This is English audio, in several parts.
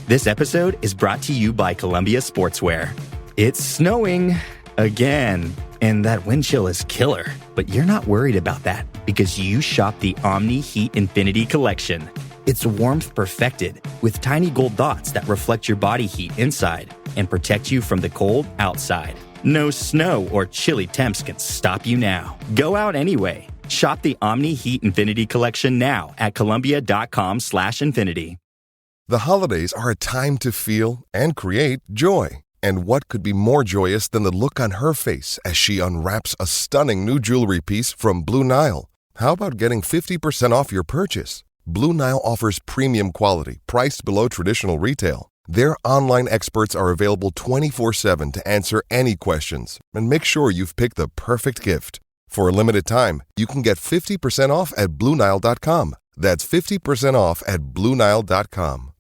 This episode is brought to you by Columbia Sportswear. It's snowing again, and that wind chill is killer. But you're not worried about that because you shop the Omni Heat Infinity Collection. It's warmth perfected with tiny gold dots that reflect your body heat inside and protect you from the cold outside. No snow or chilly temps can stop you now. Go out anyway. Shop the Omni Heat Infinity Collection now at Columbia.com/infinity. The holidays are a time to feel and create joy. And what could be more joyous than the look on her face as she unwraps a stunning new jewelry piece from Blue Nile? How about getting 50% off your purchase? Blue Nile offers premium quality, priced below traditional retail. Their online experts are available 24/7 to answer any questions and make sure you've picked the perfect gift. For a limited time, you can get 50% off at BlueNile.com. That's 50% off at BlueNile.com.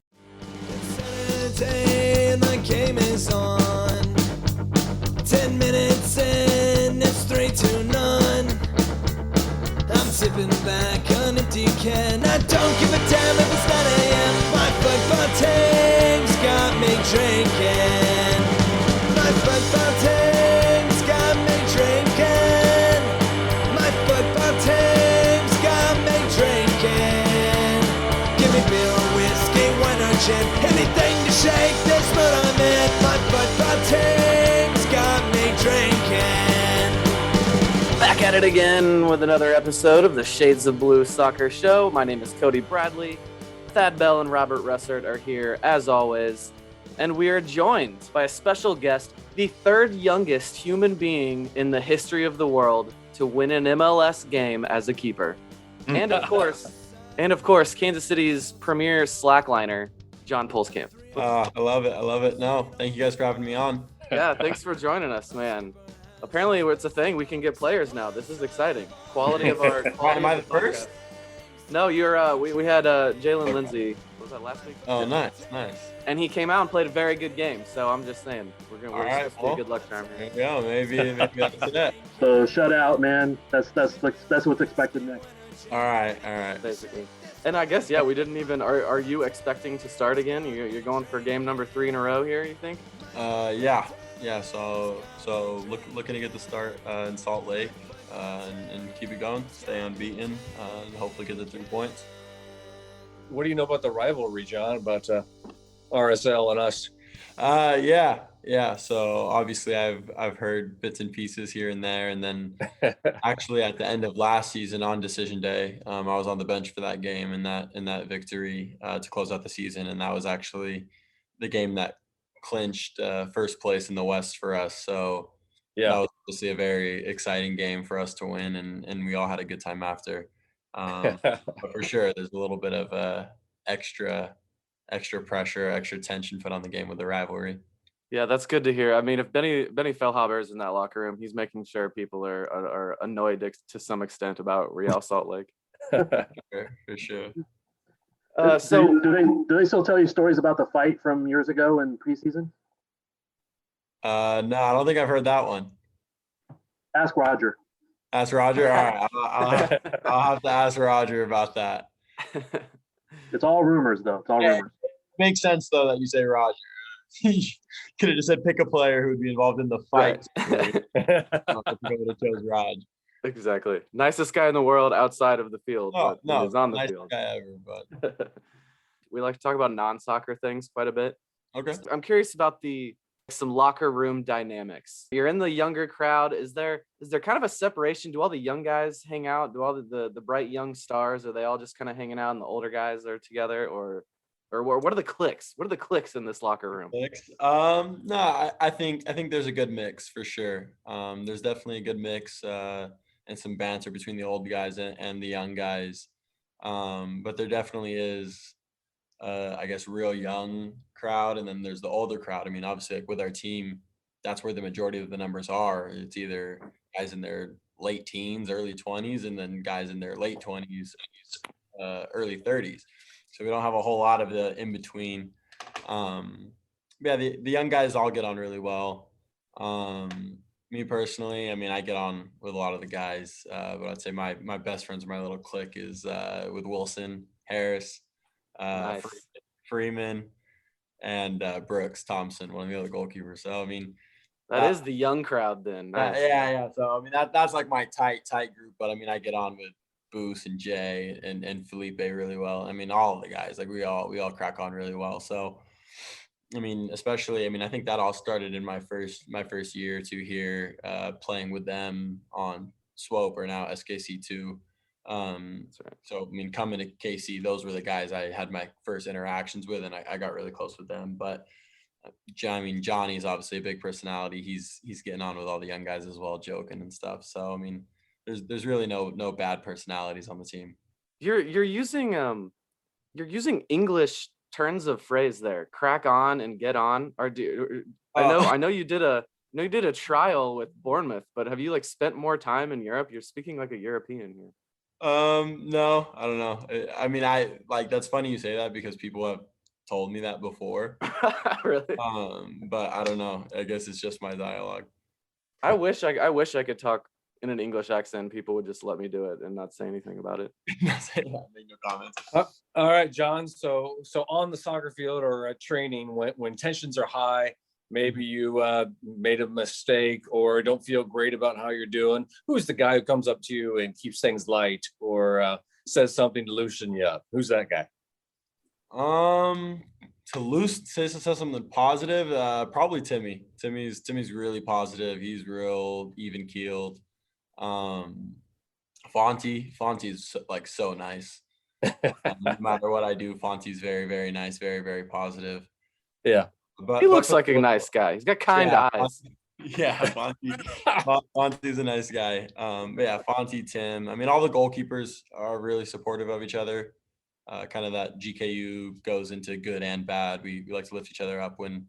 And the game is on. 10 minutes in, it's 3-0. I'm sipping back on a decan. I don't give a damn if it's 9 a.m. My football team's got me drinking. My football team's got me drinking. My football team's got me drinking. Give me beer or whiskey, wine or gin, anything to shake this mood I'm in. My football team's got me drinking. Back at it again with another episode of the Shades of Blue Soccer Show. My name is Cody Bradley. Thad Bell and Robert Russert are here as always, and we are joined by a special guest, the third youngest human being in the history of the world to win an MLS game as a keeper. And of course, Kansas City's premier slackliner, John Pulskamp. I love it. I love it. No, thank you guys for having me on. Yeah, thanks for joining us, man. Apparently, it's a thing. We can get players now. This is exciting. Quality of our. Am I the first? No, you're. We had Jalen Lindsay. Was that last week? Oh, nice. And he came out and played a very good game. So I'm just saying, we're supposed to be a good luck charm here. Yeah, maybe that's it. So shutout, man. That's what's expected next. All right. Basically. And I guess we didn't even. Are you expecting to start again? You're going for game number 3 in a row here, you think? Yeah. So looking to get the start in Salt Lake and keep it going, stay unbeaten, and hopefully get the 3 points. What do you know about the rivalry, John? About RSL and us? Yeah. So obviously I've heard bits and pieces here and there, and then actually at the end of last season on decision day, I was on the bench for that game in that victory to close out the season, and that was actually the game that clinched first place in the West for us. So that was obviously a very exciting game for us to win, and we all had a good time after. But for sure, there's a little bit of extra pressure, extra tension put on the game with the rivalry. Yeah, that's good to hear. I mean, if Benny Feilhaber is in that locker room, he's making sure people are annoyed to some extent about Real Salt Lake. For sure. So do they still tell you stories about the fight from years ago in preseason? No, I don't think I've heard that one. Ask Roger. All right, I'll have to ask Roger about that. It's all rumors, though. It's all rumors. Makes sense though that you say Roger. You could have just said pick a player who would be involved in the fight. Right. I would have chose Raj. Exactly. Nicest guy in the world outside of the field. No, he's on the nicest field. guy ever, but We like to talk about non-soccer things quite a bit. okay. I'm curious about some locker room dynamics. You're in the younger crowd. Is there kind of a separation? Do all the young guys hang out? Do all the bright young stars, are they all just kind of hanging out and the older guys are together, or what are the cliques? What are the cliques in this locker room? No, I think there's a good mix for sure. There's definitely a good mix and some banter between the old guys and the young guys. But there definitely is I guess real young crowd, and then there's the older crowd. I mean, obviously like with our team, that's where the majority of the numbers are. It's either guys in their late teens, early 20s, and then guys in their late 20s, early 30s. So we don't have a whole lot of the in between. The young guys all get on really well. Me personally, I mean, I get on with a lot of the guys, but I'd say my best friends, my little clique is with Wilson, Harris, Nice. Freeman, and Brooks Thompson, one of the other goalkeepers. So I mean, that is the young crowd then. Nice. yeah. So I mean, that's like my tight group. But I mean, I get on with Booth and Jay and Felipe really well. I mean, all of the guys, like we all crack on really well. So I mean, especially, I mean, I think that all started in my first year or two here, playing with them on Swope, or now SKC2. That's right. So I mean, coming to KC, those were the guys I had my first interactions with, and I got really close with them. But I mean, Johnny's obviously a big personality. He's getting on with all the young guys as well, joking and stuff. So I mean, there's really no bad personalities on the team. You're using English turns of phrase there. Crack on and get on. I know you did a trial with Bournemouth, but have you like spent more time in Europe? You're speaking like a European here. No, I don't know. I mean, I like, that's funny you say that because people have told me that before. Really? But I don't know. I guess it's just my dialogue. I wish I could talk in an English accent. People would just let me do it and not say anything about it. Make no comments. All right, John. So on the soccer field or at training, when tensions are high, maybe you made a mistake or don't feel great about how you're doing, who's the guy who comes up to you and keeps things light or says something to loosen you up? Who's that guy? To say something positive, probably Timmy. Timmy's really positive. He's real even keeled. Fonty's like so nice. No matter what I do, Fonty's very, very nice, very, very positive. Yeah. But he looks like a nice guy. He's got kind eyes. Fonty's a nice guy. But yeah, Fonty, Tim. I mean, all the goalkeepers are really supportive of each other. Kind of that GKU goes into good and bad. We like to lift each other up when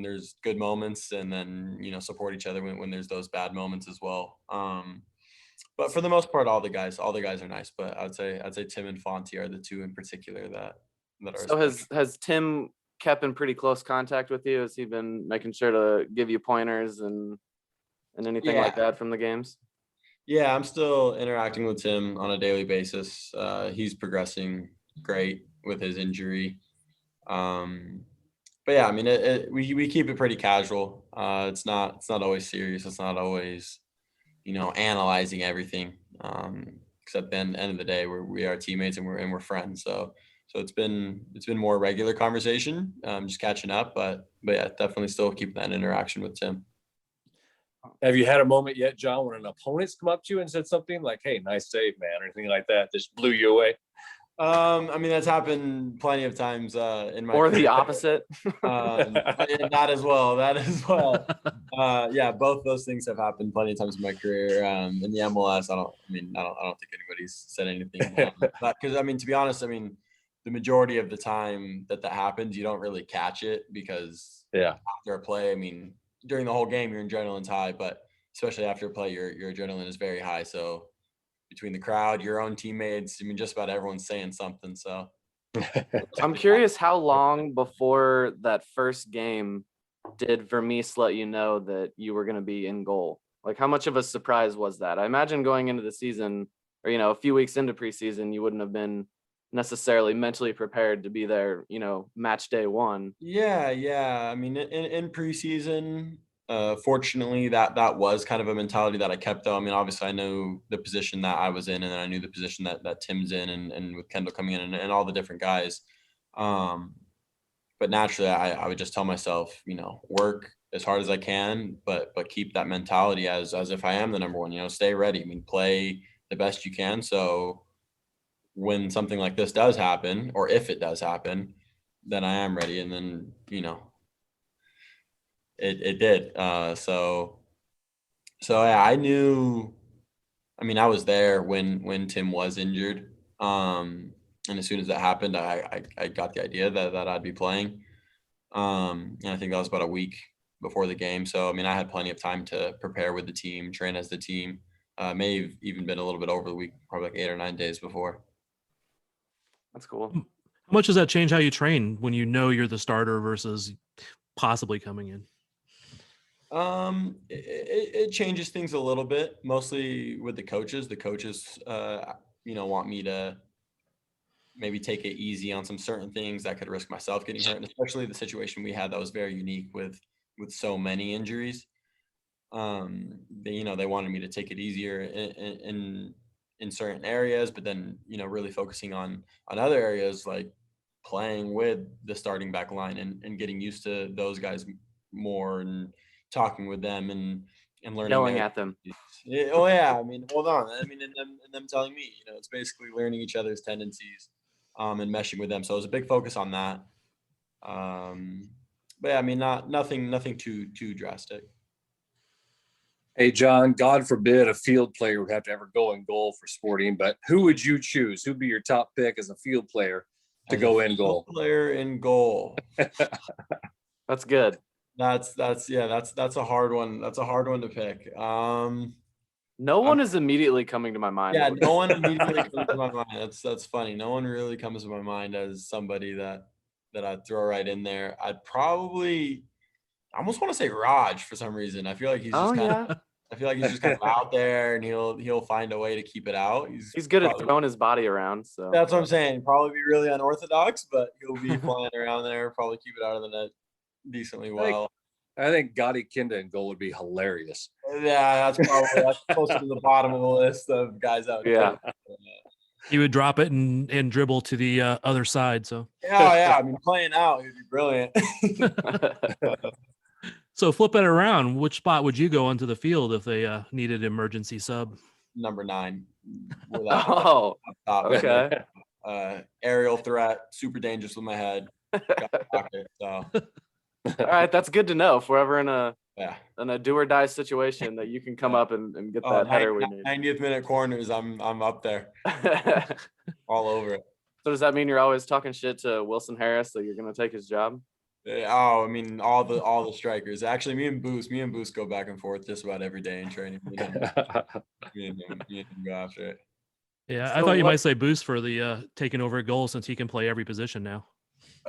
there's good moments, and then support each other when there's those bad moments as well. But for the most part, all the guys are nice. But I'd say Tim and Fonty are the two in particular that are. So has Tim kept in pretty close contact with you? Has he been making sure to give you pointers and anything like that from the games? Yeah, I'm still interacting with Tim on a daily basis. He's progressing great with his injury. But yeah, I mean, we keep it pretty casual. It's not always serious. It's not always, analyzing everything. Except at the end of the day, we are teammates and we're friends. So it's been more regular conversation, just catching up. But yeah, definitely still keeping that interaction with Tim. Have you had a moment yet, John, when an opponent's come up to you and said something like, "Hey, nice save, man," or anything like that, just blew you away? I mean, that's happened plenty of times in my or career. The opposite. That as well. Yeah, both those things have happened plenty of times in my career. In the MLS, I don't think anybody's said anything. Because I mean, to be honest, I mean, the majority of the time that happens, you don't really catch it because after a play, I mean, during the whole game, your adrenaline's high, but especially after a play, your adrenaline is very high. So between the crowd, your own teammates, I mean, just about everyone's saying something. So I'm curious, how long before that first game did Vermees let you know that you were going to be in goal? Like, how much of a surprise was that? I imagine going into the season, or a few weeks into preseason, you wouldn't have been necessarily mentally prepared to be there, match day one. Yeah. I mean, in preseason, fortunately, that was kind of a mentality that I kept, though. I mean, obviously, I know the position that I was in, and I knew the position that Tim's in, and with Kendall coming in, and all the different guys. But naturally, I would just tell myself, work as hard as I can, but keep that mentality as if I am the number one. Stay ready. I mean, play the best you can. So when something like this does happen, or if it does happen, then I am ready. And then it did. So yeah, I knew. I mean, I was there when Tim was injured, and as soon as that happened, I got the idea that I'd be playing. And I think that was about a week before the game. So I mean, I had plenty of time to prepare with the team, train as the team. May have even been a little bit over the week, probably like 8 or 9 days before. That's cool. How much does that change how you train when you're the starter versus possibly coming in? It changes things a little bit, mostly with the coaches. The coaches, want me to maybe take it easy on some certain things that could risk myself getting hurt, and especially the situation we had that was very unique with so many injuries. They wanted me to take it easier in certain areas, but then really focusing on other areas, like playing with the starting back line and getting used to those guys more and talking with them and learning Yelling their at them. Oh yeah, I mean, hold on. I mean, and them telling me, it's basically learning each other's tendencies, and meshing with them. So it was a big focus on that. But yeah, I mean, nothing too drastic. Hey, John, God forbid a field player would have to ever go in goal for Sporting, but who would you choose? Who'd be your top pick as a field player to go in goal? Player in goal. That's good. That's a hard one. That's a hard one to pick. No one is immediately coming to my mind. Yeah, no one immediately comes to my mind. That's funny. No one really comes to my mind as somebody that I'd throw right in there. I almost want to say Raj for some reason. I feel like he's just kind of out there, and he'll find a way to keep it out. He's good at throwing his body around. So that's what I'm saying. Probably be really unorthodox, but he'll be flying around there. Probably keep it out of the net decently well. I think Gotti Kinda in goal would be hilarious. Yeah, that's closer to the bottom of the list of guys out there. Yeah. He would drop it and dribble to the other side. So yeah. I mean, playing out, he'd be brilliant. So flip it around. Which spot would you go onto the field if they needed emergency sub? Number 9. Okay. Aerial threat, super dangerous with my head. So. All right, that's good to know. If we're ever in a do or die situation, that you can come up and get that header we need. 90th minute corners, I'm up there, all over it. So does that mean you're always talking shit to Wilson Harris that you're going to take his job? I mean, all the strikers. Actually, me and Boost go back and forth just about every day in training. Me and him go after it. Yeah, so I thought you might say Boost for the taking over a goal, since he can play every position now.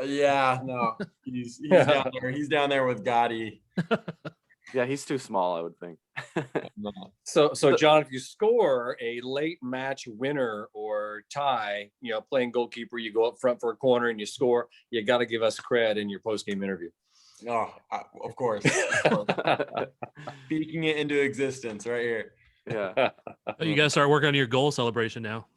Yeah, no, he's down there. He's down there with Gotti. Yeah, he's too small, I would think. So John, if you score a late match winner or tie, playing goalkeeper, you go up front for a corner and you score, you got to give us cred in your post-game interview. Oh, of course. Speaking it into existence right here. Yeah. You got to start working on your goal celebration now.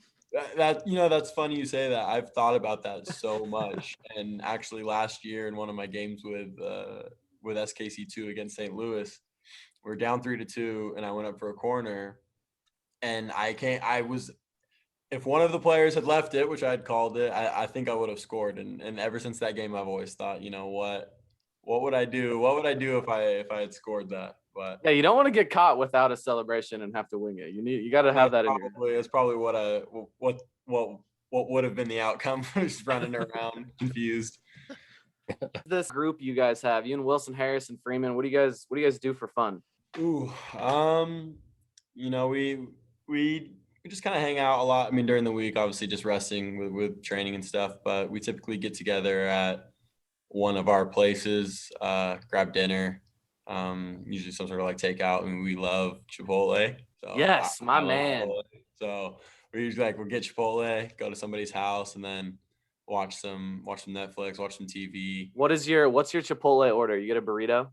That's funny you say that. I've thought about that so much. And actually last year in one of my games with SKC2 against St. Louis, we're down 3-2 and I went up for a corner, and if one of the players had left it, which I had called it, I think I would have scored. And ever since that game, I've always thought, what would I do? What would I do if I had scored that? But yeah, you don't want to get caught without a celebration and have to wing it. You got to have that in your. It's probably what would have been the outcome. Just running around confused. This group you guys have, you and Wilson Harris and Freeman, what do you guys do for fun? We just kind of hang out a lot. I mean, during the week, obviously just resting with training and stuff, but we typically get together at one of our places, grab dinner, usually some sort of like takeout. I mean, we love Chipotle. So yes, my man. So we usually we'll get Chipotle, go to somebody's house, and then watch some Netflix, watch some TV. What's your Chipotle order? You get a burrito?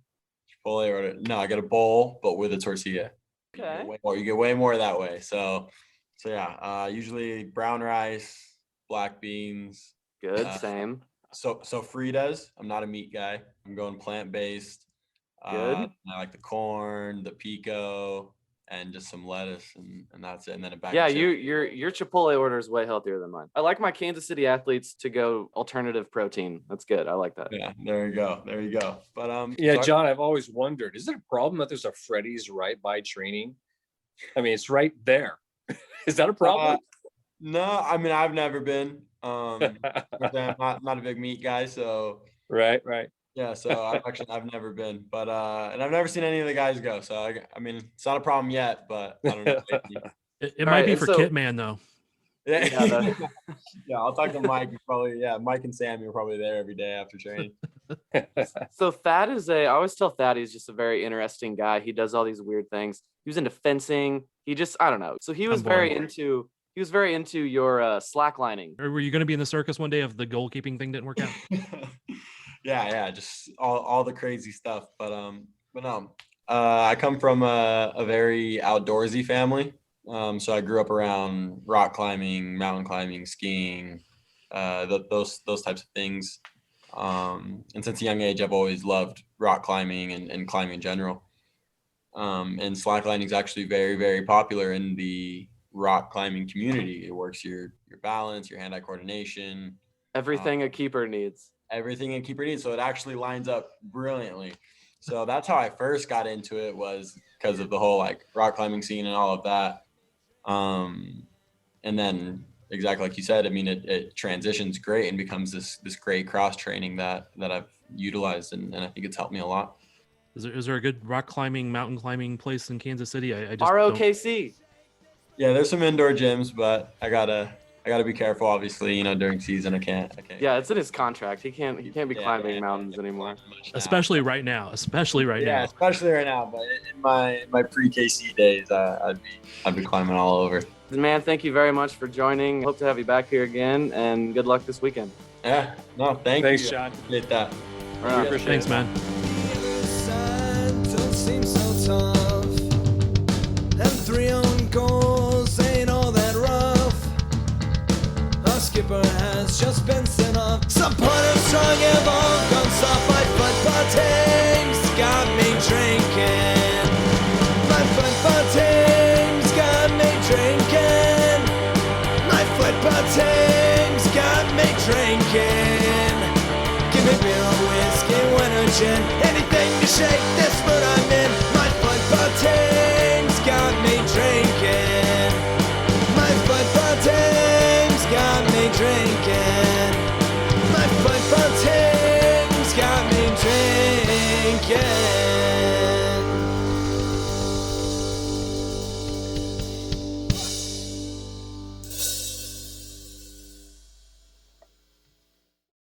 Chipotle order? No, I get a bowl, but with a tortilla. Okay. You get way more that way. So yeah, usually brown rice, black beans. Good, same. So Fritas. I'm not a meat guy. I'm going plant-based. Good. I like the corn, the pico, and just some lettuce, and that's it. And then a bag. Yeah, of your Chipotle order is way healthier than mine. I like my Kansas City athletes to go alternative protein. That's good. I like that. Yeah, there you go. But John, I've always wondered, is it a problem that there's a Freddy's right by training? I mean, it's right there. Is that a problem? No, I mean, I've never been. I'm not a big meat guy, so right. Yeah, so I've never been, but and I've never seen any of the guys go. So I mean, it's not a problem yet, but I don't know. It might be for Kitman though. Yeah, I'll talk to Mike. Mike and Sammy are probably there every day after training. So Thad I always tell Thad he's just a very interesting guy. He does all these weird things. He was into fencing. I don't know. So he was very into he was very into your slacklining. Or were you going to be in the circus one day if the goalkeeping thing didn't work out? Yeah, just all the crazy stuff. But no, I come from a very outdoorsy family. So I grew up around rock climbing, mountain climbing, skiing, those types of things. And since a young age, I've always loved rock climbing and climbing in general. And slacklining is actually very, very popular in the rock climbing community. It works your balance, your hand-eye coordination, Everything a keeper needs. everything a keeper needs. So it actually lines up brilliantly. So that's how I first got into it, was because of the whole like rock climbing scene and all of that. And then exactly like you said, I mean, it transitions great and becomes this great cross training that I've utilized, and I think it's helped me a lot. Is there a good rock climbing, mountain climbing place in Kansas City? I just ROKC. Yeah, there's some indoor gyms, but I gotta be careful. Obviously, during season, I can't. Yeah, it's in his contract. He can't be climbing mountains anymore. especially right now. Especially right Yeah, now. especially right now. But in my pre-KC days, I'd be climbing all over. Man, thank you very much for joining. Hope to have you back here again, and good luck this weekend. Yeah, no, Thanks, you. John. Appreciate that. Right on. Thanks, man. Don't seem so tough, and 3 own goals ain't all that rough. Our skipper has just been sent off. Supporters strong have all gone soft. My football team's got me drinking. My football team's got me drinking. My football team's got me drinking. Give me beer or whiskey, wine or gin, anything to shake this mood I'm in. My football team's got me drinking. My football team's got me drinking. My football team's got me drinking.